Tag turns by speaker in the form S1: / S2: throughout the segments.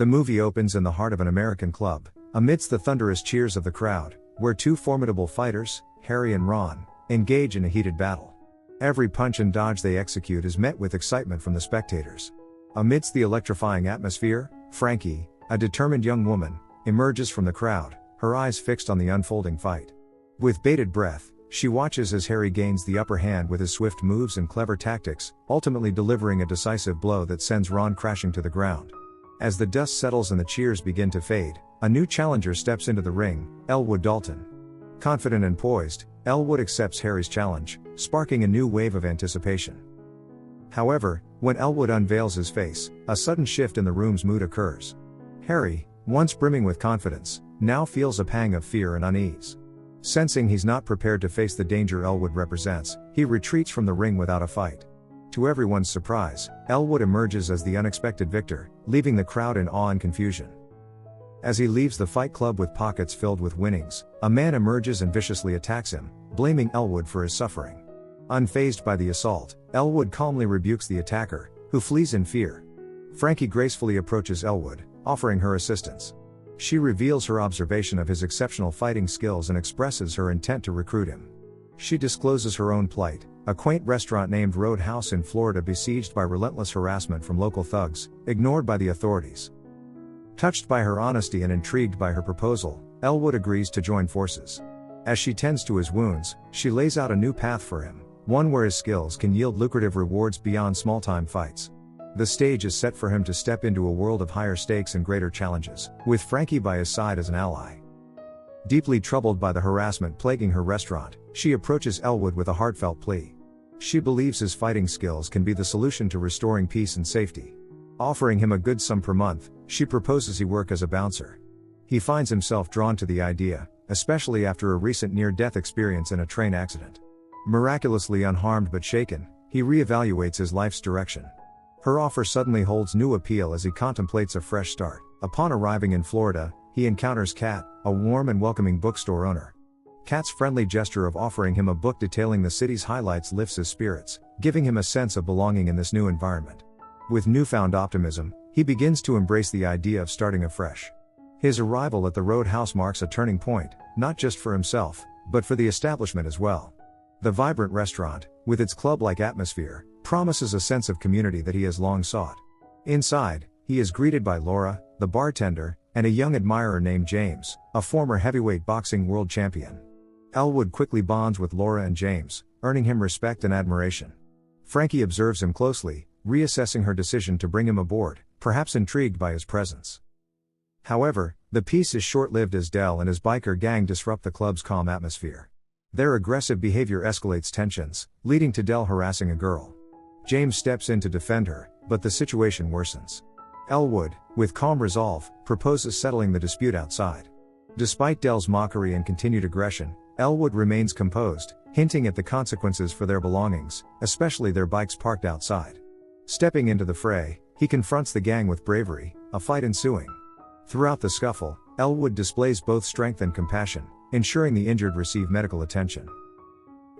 S1: The movie opens in the heart of an American club, amidst the thunderous cheers of the crowd, where two formidable fighters, Harry and Ron, engage in a heated battle. Every punch and dodge they execute is met with excitement from the spectators. Amidst the electrifying atmosphere, Frankie, a determined young woman, emerges from the crowd, her eyes fixed on the unfolding fight. With bated breath, she watches as Harry gains the upper hand with his swift moves and clever tactics, ultimately delivering a decisive blow that sends Ron crashing to the ground. As the dust settles and the cheers begin to fade, a new challenger steps into the ring, Elwood Dalton. Confident and poised, Elwood accepts Harry's challenge, sparking a new wave of anticipation. However, when Elwood unveils his face, a sudden shift in the room's mood occurs. Harry, once brimming with confidence, now feels a pang of fear and unease. Sensing he's not prepared to face the danger Elwood represents, he retreats from the ring without a fight. To everyone's surprise, Elwood emerges as the unexpected victor, leaving the crowd in awe and confusion. As he leaves the fight club with pockets filled with winnings, a man emerges and viciously attacks him, blaming Elwood for his suffering. Unfazed by the assault, Elwood calmly rebukes the attacker, who flees in fear. Frankie gracefully approaches Elwood, offering her assistance. She reveals her observation of his exceptional fighting skills and expresses her intent to recruit him. She discloses her own plight, a quaint restaurant named Roadhouse in Florida besieged by relentless harassment from local thugs, ignored by the authorities. Touched by her honesty and intrigued by her proposal, Elwood agrees to join forces. As she tends to his wounds, she lays out a new path for him, one where his skills can yield lucrative rewards beyond small-time fights. The stage is set for him to step into a world of higher stakes and greater challenges, with Frankie by his side as an ally. Deeply troubled by the harassment plaguing her restaurant, she approaches Elwood with a heartfelt plea. She believes his fighting skills can be the solution to restoring peace and safety. Offering him a good sum per month, she proposes he work as a bouncer. He finds himself drawn to the idea, especially after a recent near-death experience in a train accident. Miraculously unharmed but shaken, he reevaluates his life's direction. Her offer suddenly holds new appeal as he contemplates a fresh start. Upon arriving in Florida, he encounters Kat, a warm and welcoming bookstore owner. Kat's friendly gesture of offering him a book detailing the city's highlights lifts his spirits, giving him a sense of belonging in this new environment. With newfound optimism, he begins to embrace the idea of starting afresh. His arrival at the Roadhouse marks a turning point, not just for himself, but for the establishment as well. The vibrant restaurant, with its club-like atmosphere, promises a sense of community that he has long sought. Inside, he is greeted by Laura, the bartender, and a young admirer named James, a former heavyweight boxing world champion. Elwood quickly bonds with Laura and James, earning him respect and admiration. Frankie observes him closely, reassessing her decision to bring him aboard, perhaps intrigued by his presence. However, the peace is short-lived as Del and his biker gang disrupt the club's calm atmosphere. Their aggressive behavior escalates tensions, leading to Del harassing a girl. James steps in to defend her, but the situation worsens. Elwood, with calm resolve, proposes settling the dispute outside. Despite Del's mockery and continued aggression, Elwood remains composed, hinting at the consequences for their belongings, especially their bikes parked outside. Stepping into the fray, he confronts the gang with bravery, a fight ensuing. Throughout the scuffle, Elwood displays both strength and compassion, ensuring the injured receive medical attention.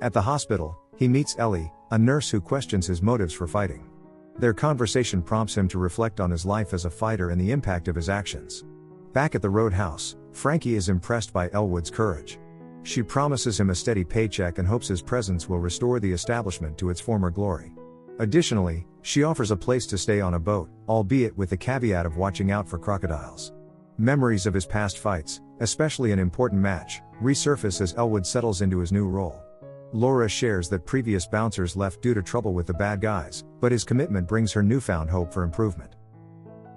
S1: At the hospital, he meets Ellie, a nurse who questions his motives for fighting. Their conversation prompts him to reflect on his life as a fighter and the impact of his actions. Back at the Roadhouse, Frankie is impressed by Elwood's courage. She promises him a steady paycheck and hopes his presence will restore the establishment to its former glory. Additionally, she offers a place to stay on a boat, albeit with the caveat of watching out for crocodiles. Memories of his past fights, especially an important match, resurface as Elwood settles into his new role. Laura shares that previous bouncers left due to trouble with the bad guys, but his commitment brings her newfound hope for improvement.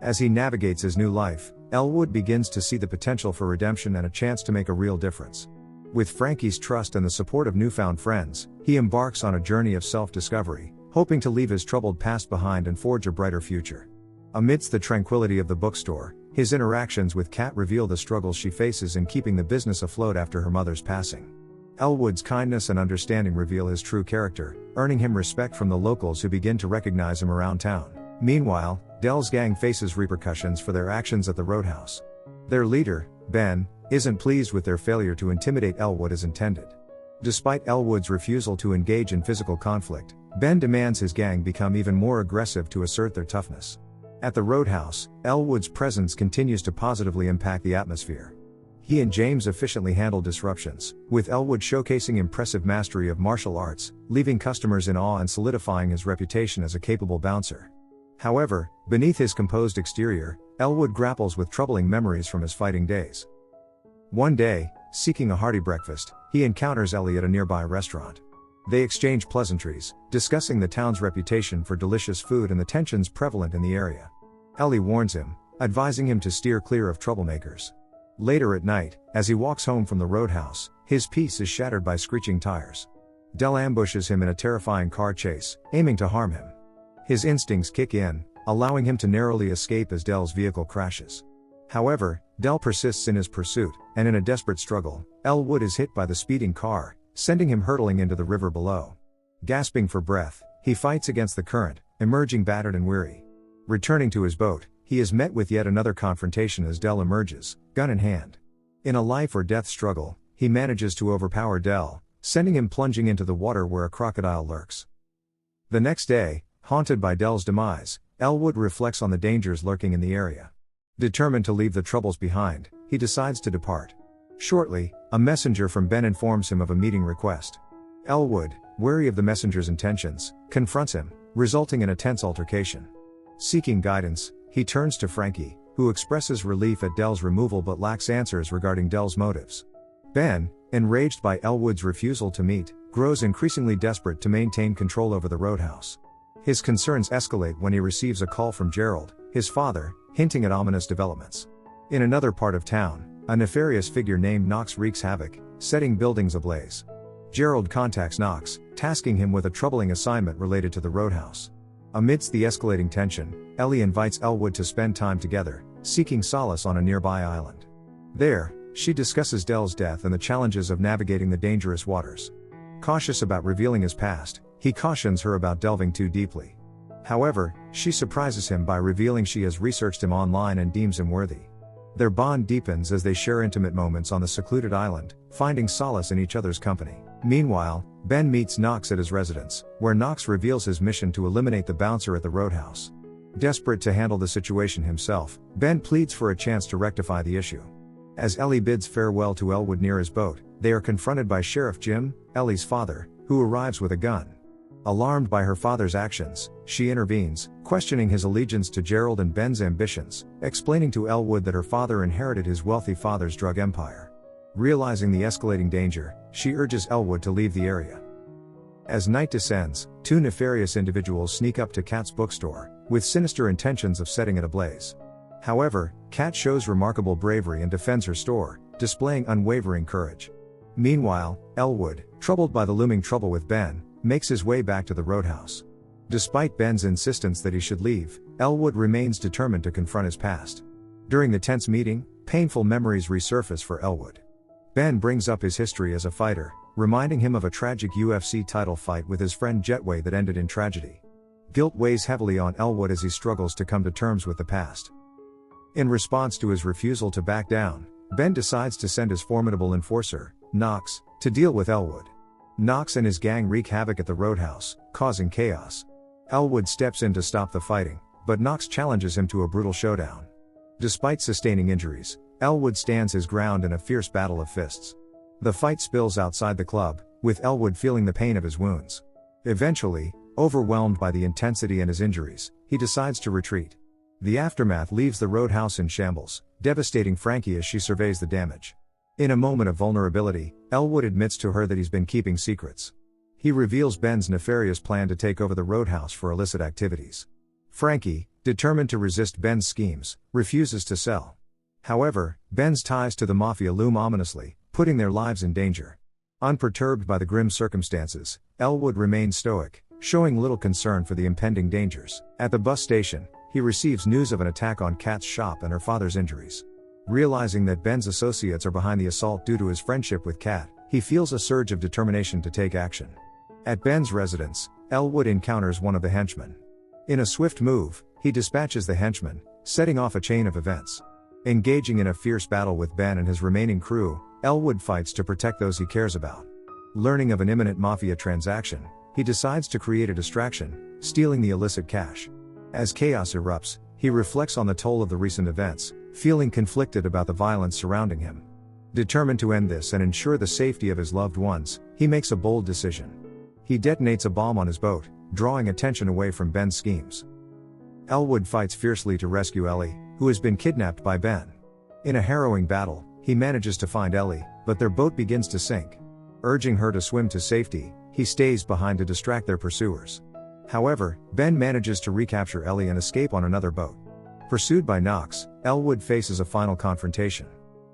S1: As he navigates his new life, Elwood begins to see the potential for redemption and a chance to make a real difference. With Frankie's trust and the support of newfound friends, he embarks on a journey of self-discovery, hoping to leave his troubled past behind and forge a brighter future. Amidst the tranquility of the bookstore, his interactions with Kat reveal the struggles she faces in keeping the business afloat after her mother's passing. Elwood's kindness and understanding reveal his true character, earning him respect from the locals who begin to recognize him around town. Meanwhile, Del's gang faces repercussions for their actions at the Roadhouse. Their leader, Ben, isn't pleased with their failure to intimidate Elwood as intended. Despite Elwood's refusal to engage in physical conflict, Ben demands his gang become even more aggressive to assert their toughness. At the roadhouse, Elwood's presence continues to positively impact the atmosphere. He and James efficiently handle disruptions, with Elwood showcasing impressive mastery of martial arts, leaving customers in awe and solidifying his reputation as a capable bouncer. However, beneath his composed exterior, Elwood grapples with troubling memories from his fighting days. One day, seeking a hearty breakfast, he encounters Ellie at a nearby restaurant. They exchange pleasantries, discussing the town's reputation for delicious food and the tensions prevalent in the area. Ellie warns him, advising him to steer clear of troublemakers. Later at night, as he walks home from the roadhouse, his peace is shattered by screeching tires. Del ambushes him in a terrifying car chase, aiming to harm him. His instincts kick in, allowing him to narrowly escape as Del's vehicle crashes. However, Del persists in his pursuit, and in a desperate struggle, Elwood is hit by the speeding car, sending him hurtling into the river below. Gasping for breath, he fights against the current, emerging battered and weary. Returning to his boat, he is met with yet another confrontation as Del emerges, gun in hand. In a life or death struggle, he manages to overpower Del, sending him plunging into the water where a crocodile lurks. The next day, haunted by Del's demise, Elwood reflects on the dangers lurking in the area. Determined to leave the troubles behind, he decides to depart. Shortly, a messenger from Ben informs him of a meeting request. Elwood, wary of the messenger's intentions, confronts him, resulting in a tense altercation. Seeking guidance, he turns to Frankie, who expresses relief at Del's removal but lacks answers regarding Del's motives. Ben, enraged by Elwood's refusal to meet, grows increasingly desperate to maintain control over the roadhouse. His concerns escalate when he receives a call from Gerald, his father, hinting at ominous developments. In another part of town, a nefarious figure named Knox wreaks havoc, setting buildings ablaze. Gerald contacts Knox, tasking him with a troubling assignment related to the roadhouse. Amidst the escalating tension, Ellie invites Elwood to spend time together, seeking solace on a nearby island. There, she discusses Del's death and the challenges of navigating the dangerous waters. Cautious about revealing his past, he cautions her about delving too deeply. However, she surprises him by revealing she has researched him online and deems him worthy. Their bond deepens as they share intimate moments on the secluded island, finding solace in each other's company. Meanwhile, Ben meets Knox at his residence, where Knox reveals his mission to eliminate the bouncer at the roadhouse. Desperate to handle the situation himself, Ben pleads for a chance to rectify the issue. As Ellie bids farewell to Elwood near his boat, they are confronted by Sheriff Jim, Ellie's father, who arrives with a gun. Alarmed by her father's actions, she intervenes, questioning his allegiance to Gerald and Ben's ambitions, explaining to Elwood that her father inherited his wealthy father's drug empire. Realizing the escalating danger, she urges Elwood to leave the area. As night descends, two nefarious individuals sneak up to Kat's bookstore, with sinister intentions of setting it ablaze. However, Kat shows remarkable bravery and defends her store, displaying unwavering courage. Meanwhile, Elwood, troubled by the looming trouble with Ben, makes his way back to the roadhouse. Despite Ben's insistence that he should leave, Elwood remains determined to confront his past. During the tense meeting, painful memories resurface for Elwood. Ben brings up his history as a fighter, reminding him of a tragic UFC title fight with his friend Jetway that ended in tragedy. Guilt weighs heavily on Elwood as he struggles to come to terms with the past. In response to his refusal to back down, Ben decides to send his formidable enforcer, Knox, to deal with Elwood. Knox and his gang wreak havoc at the roadhouse, causing chaos. Elwood steps in to stop the fighting, but Knox challenges him to a brutal showdown. Despite sustaining injuries, Elwood stands his ground in a fierce battle of fists. The fight spills outside the club, with Elwood feeling the pain of his wounds. Eventually, overwhelmed by the intensity and his injuries, he decides to retreat. The aftermath leaves the roadhouse in shambles, devastating Frankie as she surveys the damage. In a moment of vulnerability, Elwood admits to her that he's been keeping secrets. He reveals Ben's nefarious plan to take over the roadhouse for illicit activities. Frankie, determined to resist Ben's schemes, refuses to sell. However, Ben's ties to the mafia loom ominously, putting their lives in danger. Unperturbed by the grim circumstances, Elwood remains stoic, showing little concern for the impending dangers. At the bus station, he receives news of an attack on Kat's shop and her father's injuries. Realizing that Ben's associates are behind the assault due to his friendship with Kat, he feels a surge of determination to take action. At Ben's residence, Elwood encounters one of the henchmen. In a swift move, he dispatches the henchman, setting off a chain of events. Engaging in a fierce battle with Ben and his remaining crew, Elwood fights to protect those he cares about. Learning of an imminent mafia transaction, he decides to create a distraction, stealing the illicit cash. As chaos erupts, He reflects on the toll of the recent events, feeling conflicted about the violence surrounding him. Determined to end this and ensure the safety of his loved ones, he makes a bold decision. He detonates a bomb on his boat, drawing attention away from Ben's schemes. Elwood fights fiercely to rescue Ellie, who has been kidnapped by Ben. In a harrowing battle, he manages to find Ellie, but their boat begins to sink. Urging her to swim to safety, he stays behind to distract their pursuers. However, Ben manages to recapture Ellie and escape on another boat. Pursued by Knox, Elwood faces a final confrontation.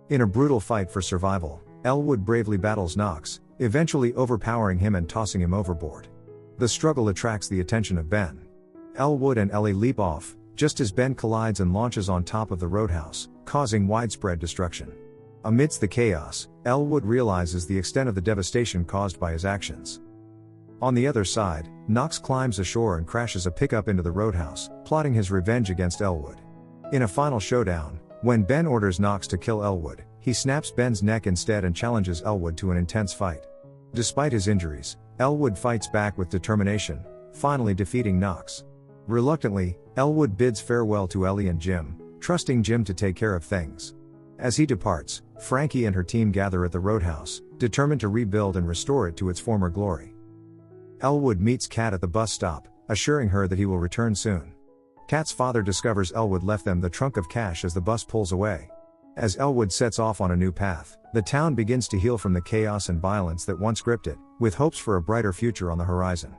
S1: In a brutal fight for survival, Elwood bravely battles Knox, eventually overpowering him and tossing him overboard. The struggle attracts the attention of Ben. Elwood and Ellie leap off, just as Ben collides and launches on top of the roadhouse, causing widespread destruction. Amidst the chaos, Elwood realizes the extent of the devastation caused by his actions. On the other side, Knox climbs ashore and crashes a pickup into the roadhouse, plotting his revenge against Elwood. In a final showdown, when Ben orders Knox to kill Elwood, he snaps Ben's neck instead and challenges Elwood to an intense fight. Despite his injuries, Elwood fights back with determination, finally defeating Knox. Reluctantly, Elwood bids farewell to Ellie and Jim, trusting Jim to take care of things. As he departs, Frankie and her team gather at the roadhouse, determined to rebuild and restore it to its former glory. Elwood meets Kat at the bus stop, assuring her that he will return soon. Kat's father discovers Elwood left them the trunk of cash as the bus pulls away. As Elwood sets off on a new path, the town begins to heal from the chaos and violence that once gripped it, with hopes for a brighter future on the horizon.